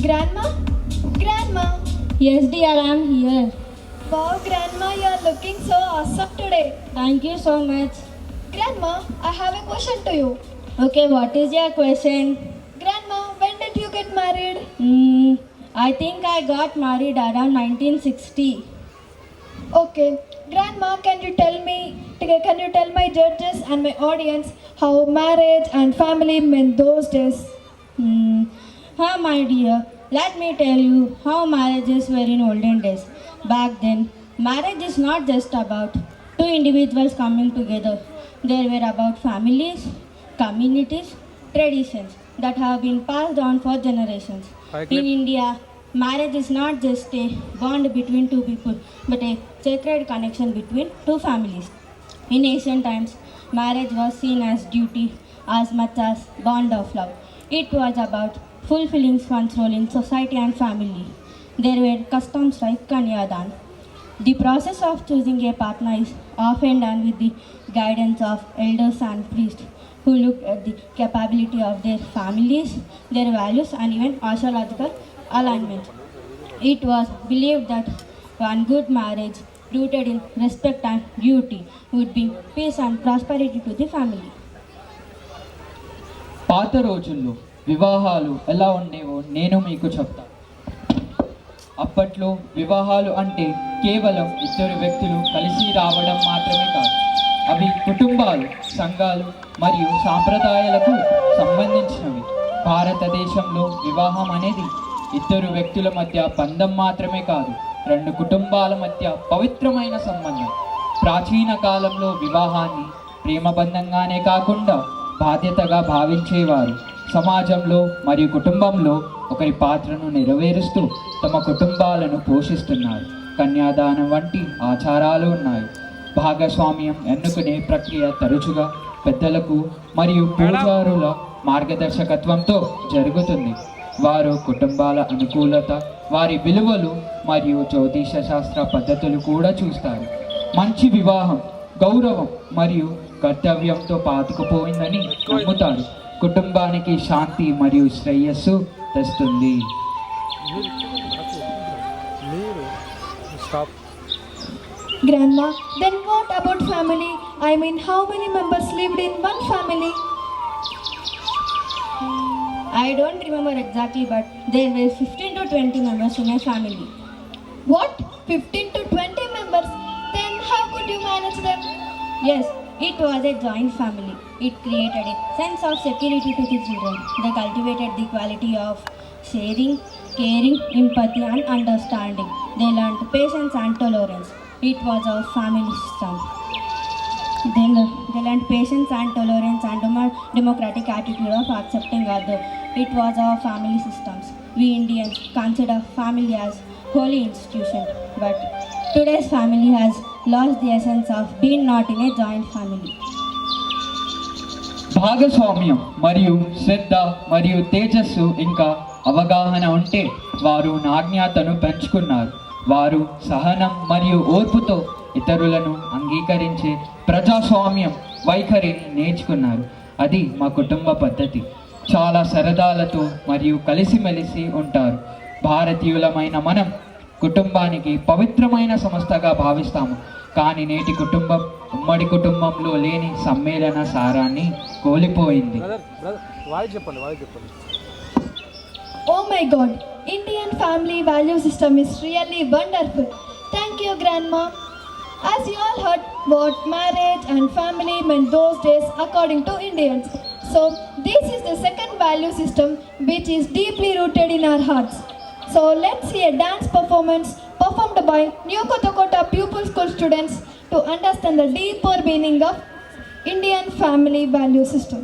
Grandma? Grandma? Yes, dear, I am here. Wow, Grandma, you are looking so awesome today. Thank you so much. Grandma, I have a question to you. Okay, what is your question? Grandma, when did you get married? I think I got married around 1960. Okay. Grandma, can you tell my judges and my audience how marriage and family meant those days? My dear, let me tell you how marriages were in olden days. Back then, marriage is not just about two individuals coming together. They were about families, communities, traditions that have been passed on for generations. In India, marriage is not just a bond between two people, but a sacred connection between two families. In ancient times, marriage was seen as duty as much as bond of love. It was about fulfilling one's role in society and family. There were customs like Kanyadan. The process of choosing a partner is often done with the guidance of elders and priests who look at the capability of their families, their values, and even astrological alignment. It was believed that one good marriage rooted in respect and duty would bring peace and prosperity to the family. పాత రోజుల్లో వివాహాలు ఎలా ఉండేవో నేను మీకు చెప్తాను. అప్పట్లో వివాహాలు అంటే కేవలం ఇద్దరు వ్యక్తులు కలిసి రావడం మాత్రమే కాదు. అవి కుటుంబాలు, సంఘాలు మరియు సాంప్రదాయాలకు సంబంధించినవి. భారతదేశంలో వివాహం అనేది ఇద్దరు వ్యక్తుల మధ్య బంధం మాత్రమే కాదు, రెండు కుటుంబాల మధ్య పవిత్రమైన సంబంధం. ప్రాచీన కాలంలో వివాహాన్ని ప్రేమబంధంగానే కాకుండా బాధ్యతగా భావించేవారు. సమాజంలో మరియు కుటుంబంలో ఒకరి పాత్రను నెరవేరుస్తూ తమ కుటుంబాలను పోషిస్తున్నారు. కన్యాదానం వంటి ఆచారాలు ఉన్నాయి. భాగస్వామ్యం ఎన్నుకునే ప్రక్రియ తరచుగా పెద్దలకు మరియు పూజారుల మార్గదర్శకత్వంతో జరుగుతుంది. వారు కుటుంబాల అనుకూలత, వారి విలువలు మరియు జ్యోతిష శాస్త్ర పద్ధతులు కూడా చూస్తారు. మంచి వివాహం గౌరవం మరియు కర్తవ్యంతో పాతుకుపోయిందని నమ్ముతారు. కుటుంబానికి శాంతి మరియు శ్రేయస్సు తెస్తుంది. Grandma, then what about family? I mean, how many members lived in one family? I don't remember exactly, but there were 15 to 20 members in a family. What? 15 to 20 members? Then how could you manage them? Yes, it was a joint family. It created a sense of security to the children. They cultivated the quality of sharing, caring, empathy, and understanding. They learned patience and tolerance. It was our family system. They learned patience and tolerance and democratic attitude of accepting others. It was our family systems. We Indians consider family as holy institution, but today's family has lost the essence of being not in a joint family. భాగస్వామ్యం మరియు శ్రద్ధ మరియు తేజస్సు ఇంకా అవగాహన ఉంటే వారు నాణ్యతను పెంచుకున్నారు. వారు సహనం మరియు ఓర్పుతో ఇతరులను అంగీకరించే ప్రజాస్వామ్యం వైఖరిని నేర్చుకున్నారు. అది మా కుటుంబ పద్ధతి. చాలా సరదాలతో మరియు కలిసిమెలిసి ఉంటారు. భారతీయులమైన మనం కుటుంబానికి పవిత్రమైన సంస్థగా భావిస్తాము. కానీ నేటి కుటుంబం ఉమ్మడి కుటుంబంలో లేని సమ్మేళన సారాన్ని కోల్పోయింది. Oh my God, Indian family value system is really wonderful. Thank you, Grandma. As you all heard what marriage and family meant those days according to Indians. So this is the second value system which is deeply rooted in our hearts. So let's see a dance performance performed by New Kotakota Pupil School students to understand the deeper meaning of Indian family value system.